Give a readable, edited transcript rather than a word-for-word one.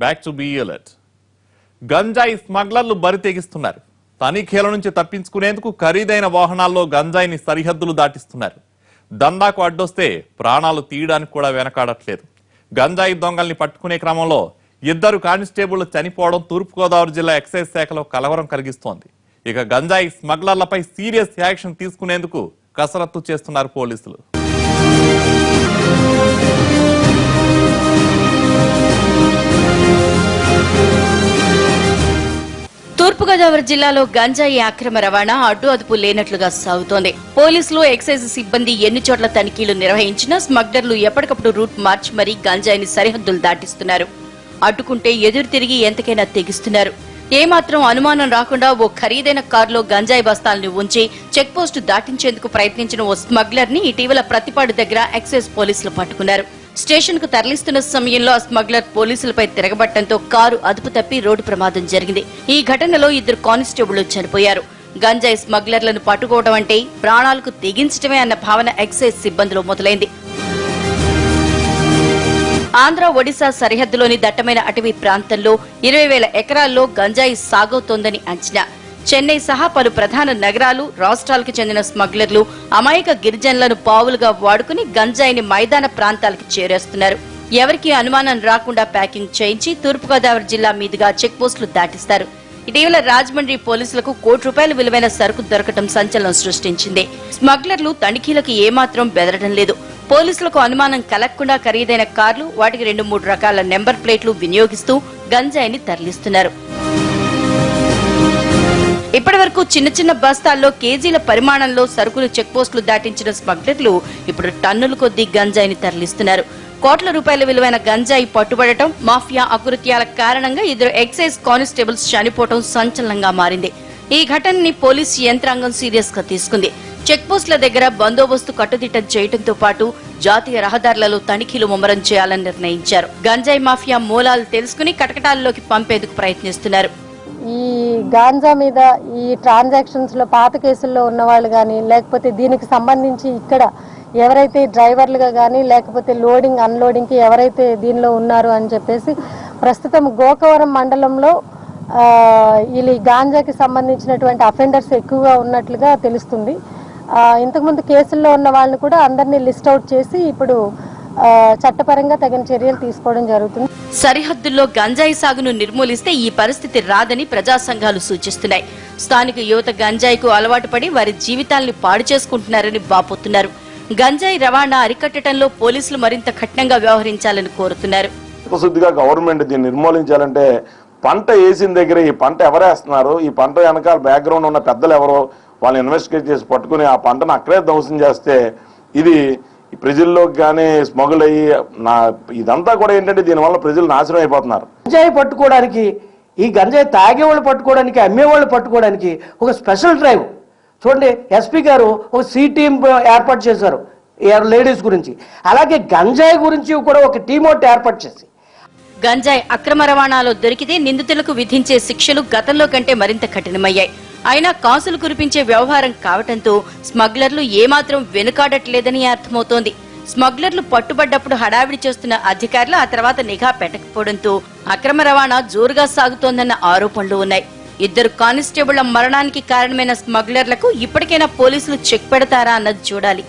Back to be alert. గంజాయి స్మగ్లర్లు బరి తెగిస్తున్నారు. తనిఖీల నుంచి తప్పించుకునేందుకు ఖరీదైన వాహనాల్లో గంజాయిని సరిహద్దులు దాటిస్తున్నారు. దందాకు అడ్డొస్తే ప్రాణాలు తీయడానికి కూడా వెనకాడట్లేదు. గంజాయి దొంగల్ని పట్టుకునే క్రమంలో 2 కానిస్టేబుళ్లు చనిపోవడం తూర్పుగోదావరి జిల్లా ఎక్సైజ్ శాఖలో కలవరం కలిగిస్తోంది. ఇక గంజాయి స్మగ్లర్లపై సీరియస్ యాక్షన్ తీసుకునేందుకు కసరత్తు చేస్తున్నారు పోలీసులు. తూర్పుగోదావరి జిల్లాలో గంజాయి అక్రమ రవాణా అడ్డు అదుపు లేనట్లుగా సాగుతోంది. పోలీసులు, ఎక్సైజ్ సిబ్బంది ఎన్ని చోట్ల తనిఖీలు నిర్వహించినా స్మగ్లర్లు ఎప్పటికప్పుడు రూట్ మార్చి మరీ గంజాయిని సరిహద్దులు దాటిస్తున్నారు. అడ్డుకుంటే ఎదురు తిరిగి ఎంతకైనా తెగిస్తున్నారు. ఏమాత్రం అనుమానం రాకుండా ఓ ఖరీదైన కారులో గంజాయి బస్తాలను ఉంచి చెక్ పోస్టు దాటించేందుకు ప్రయత్నించిన ఓ స్మగ్లర్ ని ఇటీవల ప్రతిపాడు దగ్గర ఎక్సైజ్ పోలీసులు పట్టుకున్నారు. స్టేషన్ కు తరలిస్తున్న సమయంలో ఆ స్మగ్లర్ పోలీసులపై తిరగబట్టడంతో కారు అదుపు తప్పి రోడ్డు ప్రమాదం జరిగింది. ఈ ఘటనలో 2 కానిస్టేబుళ్లు చనిపోయారు. గంజాయి స్మగ్లర్లను పట్టుకోవడం అంటే ప్రాణాలకు తెగించడమే అన్న భావన ఎక్సైజ్ సిబ్బందిలో మొదలైంది. ఆంధ్ర, ఒడిశా సరిహద్దులోని దట్టమైన అటవీ ప్రాంతంలో 20,000 ఎకరాల్లో గంజాయి సాగవుతోందని అంచనా. చెన్నై సహా పలు ప్రధాన నగరాలు, రాష్ట్రాలకు చెందిన స్మగ్లర్లు అమాయక గిరిజనులను పావులుగా వాడుకుని గంజాయిని మైదాన ప్రాంతాలకు చేరేస్తున్నారు. ఎవరికీ అనుమానం రాకుండా ప్యాకింగ్ చేయించి తూర్పుగోదావరి జిల్లా మీదుగా చెక్ పోస్టులు దాటిస్తారు. ఇటీవల రాజమండ్రి పోలీసులకు ₹1 విలువైన సరుకు దొరకటం సంచలనం సృష్టించింది. స్మగ్లర్లు తనిఖీలకు ఏమాత్రం బెదరడం లేదు. పోలీసులకు అనుమానం కలగకుండా ఖరీదైన కార్లు, వాటికి 2-3 రకాల నెంబర్ ప్లేట్లు వినియోగిస్తూ గంజాయిని తరలిస్తున్నారు. ఇప్పటి వరకు చిన్న చిన్న బస్తాల్లో కేజీల పరిమాణంలో సరుకులు చెక్ పోస్టులు దాటించిన స్మగ్లర్లు ఇప్పుడు టన్నుల కొద్దీ గంజాయిని తరలిస్తున్నారు. కోట్ల రూపాయల విలువైన గంజాయి పట్టుబడటం, మాఫియా అకృత్యాల కారణంగా 2 ఎక్సైజ్ కానిస్టేబుల్స్ చనిపోవడం సంచలనంగా మారింది. ఈ ఘటనని పోలీసు యంత్రాంగం సీరియస్ గా తీసుకుంది. చెక్ పోస్టుల దగ్గర బందోబస్తు కట్టుదిట్టం చేయడంతో పాటు జాతీయ రహదారులలో తనిఖీలు ముమ్మరం చేయాలని నిర్ణయించారు. గంజాయి మాఫియా మూలాలు తెలుసుకుని కటకటాల్లోకి పంపేందుకు ప్రయత్నిస్తున్నారు. ఈ గాంజా మీద ఈ ట్రాన్సాక్షన్స్ లో పాత కేసుల్లో ఉన్న వాళ్ళు కానీ, లేకపోతే దీనికి సంబంధించి ఇక్కడ ఎవరైతే డ్రైవర్లుగా కానీ, లేకపోతే లోడింగ్ అన్లోడింగ్ కి ఎవరైతే దీనిలో ఉన్నారు అని చెప్పేసి ప్రస్తుతం గోకవరం మండలంలో ఈ గాంజాకి సంబంధించినటువంటి అఫెండర్స్ ఎక్కువగా ఉన్నట్లుగా తెలుస్తుంది. ఇంతకుముందు కేసుల్లో ఉన్న వాళ్ళని కూడా అందరినీ లిస్ట్ అవుట్ చేసి ఇప్పుడు చట్టపరంగా తగిన చర్యలు తీసుకోవడం జరుగుతుంది. సరిహద్దుల్లో గంజాయి సాగును నిర్మూలిస్తే ఈ పరిస్థితి రాదని ప్రజా సంఘాలు సూచిస్తున్నాయి. స్థానిక యువత గంజాయికు అలవాటు పడి వారి జీవితాల్ని పాడు చేసుకుంటున్నారని వాపోతున్నారు. గంజాయి రవాణా అరికట్టడంలో పోలీసులు మరింత కఠినంగా వ్యవహరించాలని కోరుతున్నారు. గవర్నమెంట్ దీన్ని నిర్మూలించాలంటే పంట వేసిన దగ్గర ఈ పంట ఎవరేస్తున్నారు, ఈ పంట వెనకాల బ్యాక్గ్రౌండ్ ఉన్న పెద్దలు ఎవరో వాళ్ళని ఇన్వెస్టిగేట్ చేసి పట్టుకుని ఆ పంటను అక్కడే ధ్వంసం చేస్తే ఇది ప్రజల్లోకి కానీ స్మగుల్ అయ్యి ఇదంతా కూడా ఏంటంటే దీనివల్ల ప్రజలు నాశనం అయిపోతున్నారు. గంజాయి పట్టుకోవడానికి, ఈ గంజాయి తాగేవాళ్ళు పట్టుకోవడానికి, అమ్మేవాళ్ళు పట్టుకోవడానికి ఒక స్పెషల్ డ్రైవ్ చూడండి. ఎస్పీ గారు ఒక సి టీమ్ ఏర్పాటు చేశారు లేడీస్ గురించి. అలాగే గంజాయి గురించి కూడా ఒక టీం ఒకటి ఏర్పాటు చేసి గంజాయి అక్రమ రవాణాలో దొరికితే నిందితులకు విధించే శిక్షలు గతంలో కంటే మరింత కఠినమయ్యాయి. అయినా కాసులు కురిపించే వ్యవహారం కావడంతో స్మగ్లర్లు ఏమాత్రం వెనుకాడట్లేదని అర్థమవుతోంది. స్మగ్లర్లు పట్టుబడ్డప్పుడు హడావిడి చేస్తున్న అధికారులు ఆ తర్వాత నిఘా పెట్టకపోవడంతో అక్రమ రవాణా జోరుగా సాగుతోందన్న ఆరోపణలు ఉన్నాయి. 2 కానిస్టేబుళ్ల మరణానికి కారణమైన స్మగ్లర్లకు ఇప్పటికైనా పోలీసులు చెక్ పెడతారా అన్నది చూడాలి.